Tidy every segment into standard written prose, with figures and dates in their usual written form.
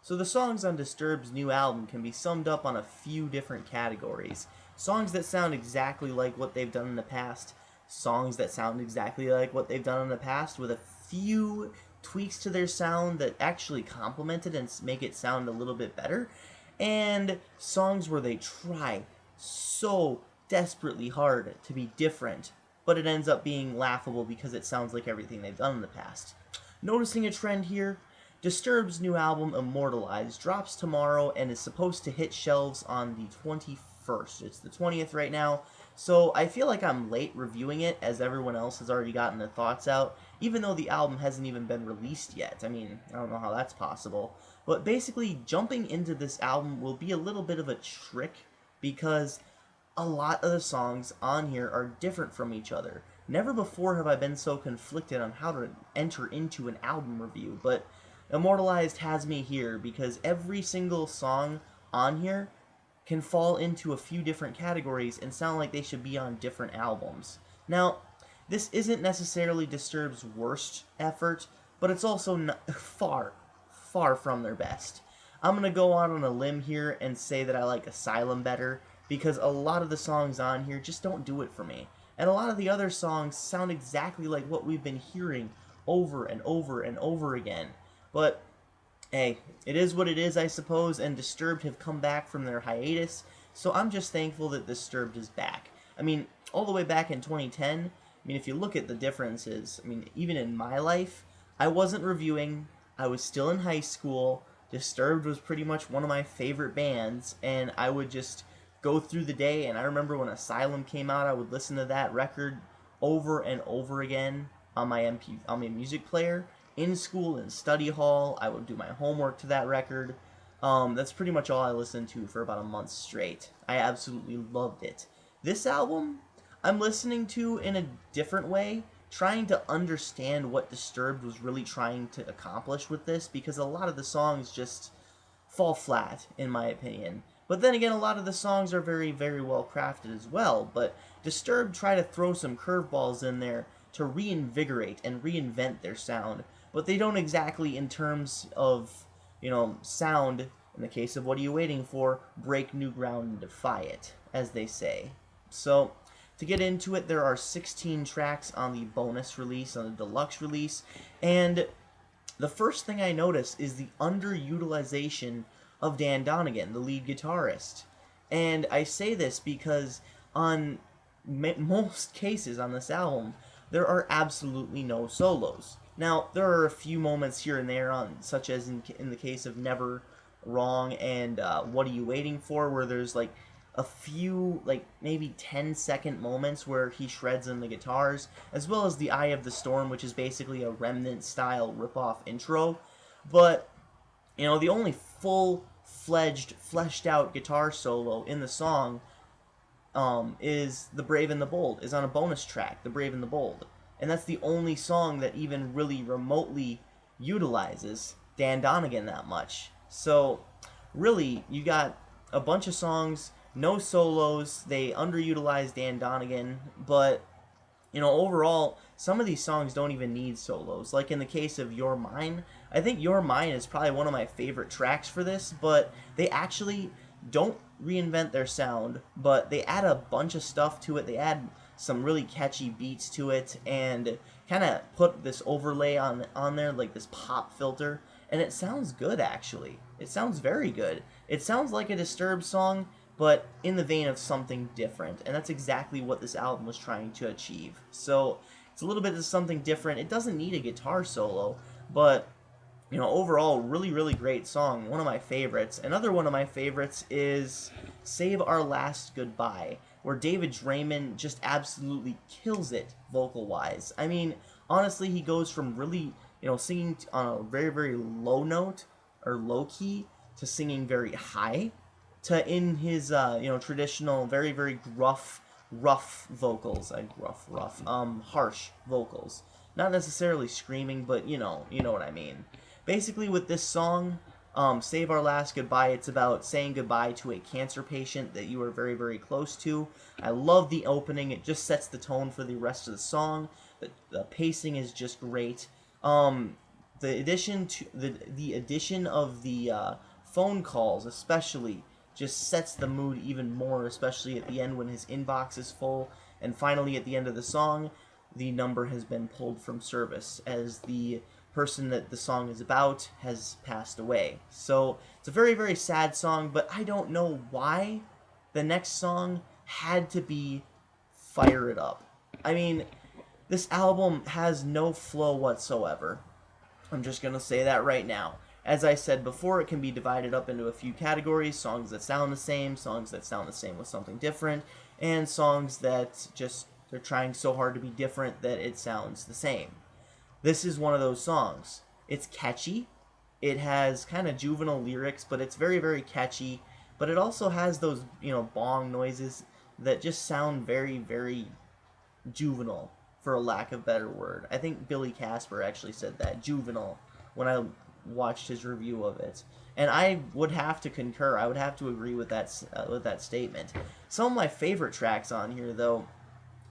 So the songs on Disturbed's new album can be summed up on a few different categories. Songs that sound exactly like what they've done in the past, songs that sound exactly like what they've done in the past with a few tweaks to their sound that actually complement it and make it sound a little bit better, and songs where they try so desperately hard to be different, but it ends up being laughable because it sounds like everything they've done in the past. Noticing a trend here? Disturbed's new album, Immortalized, drops tomorrow and is supposed to hit shelves on the 21st. It's the 20th right now, so I feel like I'm late reviewing it as everyone else has already gotten their thoughts out, even though the album hasn't even been released yet. I mean, I don't know how that's possible. But basically, jumping into this album will be a little bit of a trick because a lot of the songs on here are different from each other. Never before have I been so conflicted on how to enter into an album review, but Immortalized has me here because every single song on here can fall into a few different categories and sound like they should be on different albums. Now, this isn't necessarily Disturbed's worst effort, but it's also far, far from their best. I'm going to go out on a limb here and say that I like Asylum better because a lot of the songs on here just don't do it for me. And a lot of the other songs sound exactly like what we've been hearing over and over and over again. But hey, it is what it is, I suppose, and Disturbed have come back from their hiatus, so I'm just thankful that Disturbed is back. I mean, all the way back in 2010, I mean, if you look at the differences, I mean, even in my life, I wasn't reviewing, I was still in high school, Disturbed was pretty much one of my favorite bands, and I would just go through the day, and I remember when Asylum came out, I would listen to that record over and over again on my music player, in school, in study hall. I would do my homework to that record. That's pretty much all I listened to for about a month straight. I absolutely loved it. This album, I'm listening to in a different way, trying to understand what Disturbed was really trying to accomplish with this, because a lot of the songs just fall flat, in my opinion. But then again, a lot of the songs are very, very well crafted as well. But Disturbed try to throw some curveballs in there to reinvigorate and reinvent their sound, but they don't exactly, in terms of, sound, in the case of What Are You Waiting For, break new ground and defy it, as they say. So, to get into it, there are 16 tracks on the bonus release, on the deluxe release, and the first thing I notice is the underutilization of Dan Donegan, the lead guitarist. And I say this because on most cases on this album, there are absolutely no solos. Now, there are a few moments here and there, such as in the case of Never Wrong and What Are You Waiting For, where there's like a few, like maybe 10-second moments where he shreds in the guitars, as well as The Eye of the Storm, which is basically a Remnant-style rip-off intro. But, the only full-fledged, fleshed-out guitar solo in the song is The Brave and the Bold, is on a bonus track, The Brave and the Bold. And that's the only song that even really remotely utilizes Dan Donegan that much. So, really, you got a bunch of songs, no solos, they underutilize Dan Donegan, but, overall, some of these songs don't even need solos. Like in the case of You're Mine, I think You're Mine is probably one of my favorite tracks for this, but they actually don't reinvent their sound, but they add a bunch of stuff to it. They add some really catchy beats to it and kind of put this overlay on there, like this pop filter, and it sounds good, actually. It sounds very good. It sounds like a Disturbed song, but in the vein of something different, and that's exactly what this album was trying to achieve. So it's a little bit of something different. It doesn't need a guitar solo, but overall, really, really great song. One of my favorites. Another one of my favorites is Save Our Last Goodbye, where David Draymond just absolutely kills it vocal-wise. I mean, honestly, he goes from really, singing on a very, very low note, or low key, to singing very high, to in his, traditional, very, very rough vocals. Harsh vocals. Not necessarily screaming, but, you know what I mean. Basically, with this song, Save Our Last Goodbye, it's about saying goodbye to a cancer patient that you are very, very close to. I love the opening. It just sets the tone for the rest of the song. The pacing is just great. the addition of the phone calls especially just sets the mood even more, especially at the end when his inbox is full, and finally at the end of the song the number has been pulled from service as the person that the song is about has passed away. So it's a very, very sad song, but I don't know why the next song had to be Fire It Up. I mean, this album has no flow whatsoever. I'm just going to say that right now. As I said before, it can be divided up into a few categories: songs that sound the same, songs that sound the same with something different, and songs that just they're trying so hard to be different that it sounds the same. This is one of those songs. It's catchy. It has kind of juvenile lyrics, but it's very, very catchy. But it also has those, bong noises that just sound very, very juvenile, for a lack of a better word. I think Billy Casper actually said that, juvenile, when I watched his review of it. And I would have to concur. I would have to agree with that statement. Some of my favorite tracks on here, though,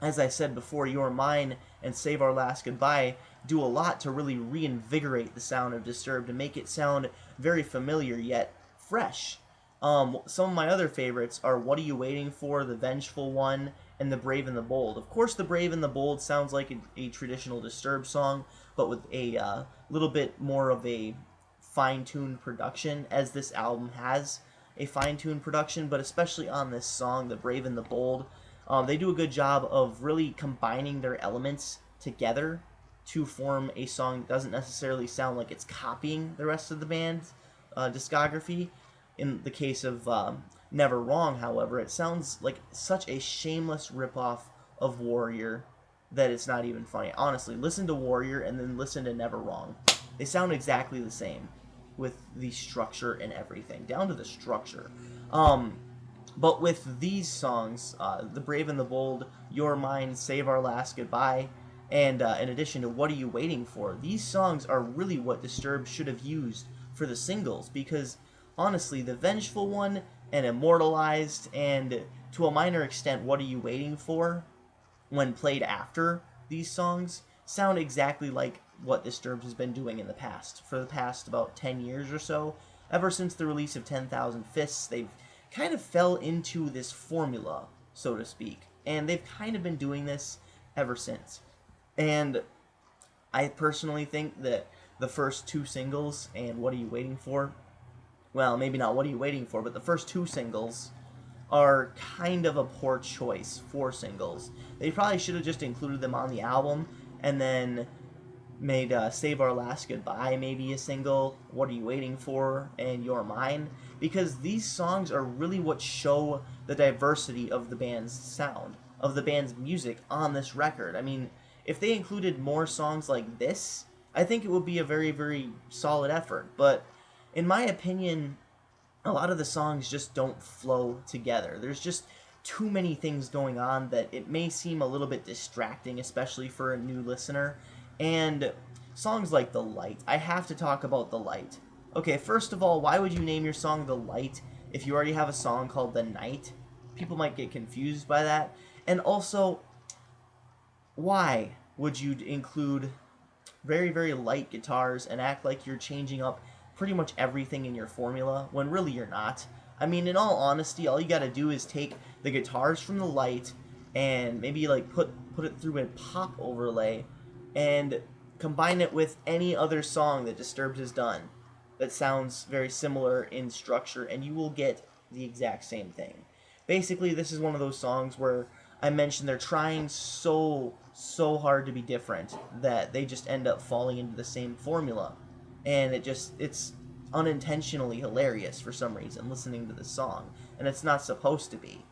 as I said before, You're Mine and Save Our Last Goodbye do a lot to really reinvigorate the sound of Disturbed and make it sound very familiar yet fresh. Some of my other favorites are What Are You Waiting For, The Vengeful One, and The Brave and the Bold. Of course, The Brave and the Bold sounds like a traditional Disturbed song, but with a little bit more of a fine-tuned production, as this album has a fine-tuned production, but especially on this song, The Brave and the Bold. They do a good job of really combining their elements together to form a song that doesn't necessarily sound like it's copying the rest of the band's discography. In the case of Never Wrong, however, it sounds like such a shameless ripoff of Warrior that it's not even funny. Honestly, listen to Warrior and then listen to Never Wrong. They sound exactly the same with the structure and everything, down to the structure. But with these songs, The Brave and the Bold, You're Mine, Save Our Last Goodbye, and in addition to What Are You Waiting For, these songs are really what Disturbed should have used for the singles, because honestly, The Vengeful One and Immortalized, and to a minor extent What Are You Waiting For, when played after these songs, sound exactly like what Disturbed has been doing in the past. For the past about 10 years or so, ever since the release of 10,000 Fists, they've kind of fell into this formula, so to speak. And they've kind of been doing this ever since. And I personally think that the first two singles and What Are You Waiting For, well, maybe not What Are You Waiting For, but the first two singles are kind of a poor choice for singles. They probably should have just included them on the album and then made Save Our Last Goodbye maybe a single, What Are You Waiting For, and You're Mine, because these songs are really what show the diversity of the band's sound, of the band's music on this record. I mean, if they included more songs like this, I think it would be a very, very solid effort, but in my opinion, a lot of the songs just don't flow together. There's just too many things going on that it may seem a little bit distracting, especially for a new listener. And songs like The Light, I have to talk about The Light. Okay, first of all, why would you name your song The Light if you already have a song called The Night? People might get confused by that. And also, why would you include very, very light guitars and act like you're changing up pretty much everything in your formula when really you're not? I mean, in all honesty, all you gotta do is take the guitars from The Light and maybe like put it through a pop overlay and combine it with any other song that Disturbed has done that sounds very similar in structure, and you will get the exact same thing. Basically, this is one of those songs where I mentioned they're trying so hard to be different that they just end up falling into the same formula. And it's unintentionally hilarious for some reason listening to this song, and it's not supposed to be.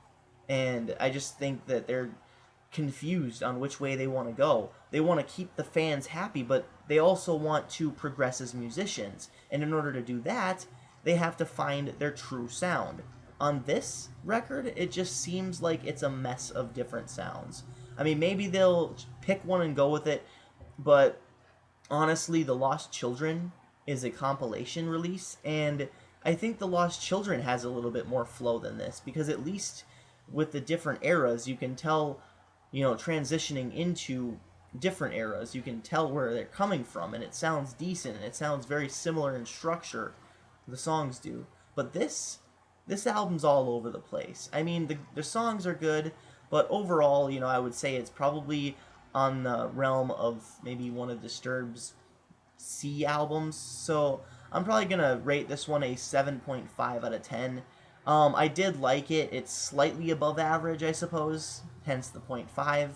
And I just think that they're confused on which way they want to go. They want to keep the fans happy, but they also want to progress as musicians. And in order to do that, they have to find their true sound. On this record, it just seems like it's a mess of different sounds. I mean, maybe they'll pick one and go with it, but honestly, The Lost Children is a compilation release, and I think The Lost Children has a little bit more flow than this, because at least with the different eras, you can tell, transitioning into different eras. You can tell where they're coming from, and it sounds decent, and it sounds very similar in structure. The songs do. But this album's all over the place. I mean, the songs are good, but overall, you know, I would say it's probably on the realm of maybe one of Disturbed's C albums. So I'm probably gonna rate this one a 7.5 out of 10. I did like it. It's slightly above average, I suppose, hence the 0.5.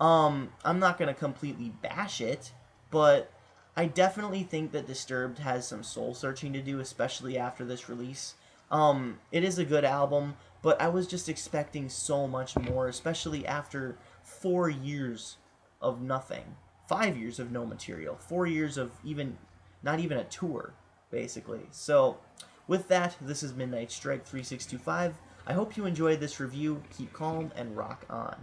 I'm not gonna completely bash it, but I definitely think that Disturbed has some soul searching to do, especially after this release. It is a good album, but I was just expecting so much more, especially after 4 years of nothing, 5 years of no material, 4 years of not even a tour, basically. So, with that, this is Midnight Strike 3625. I hope you enjoyed this review. Keep calm and rock on.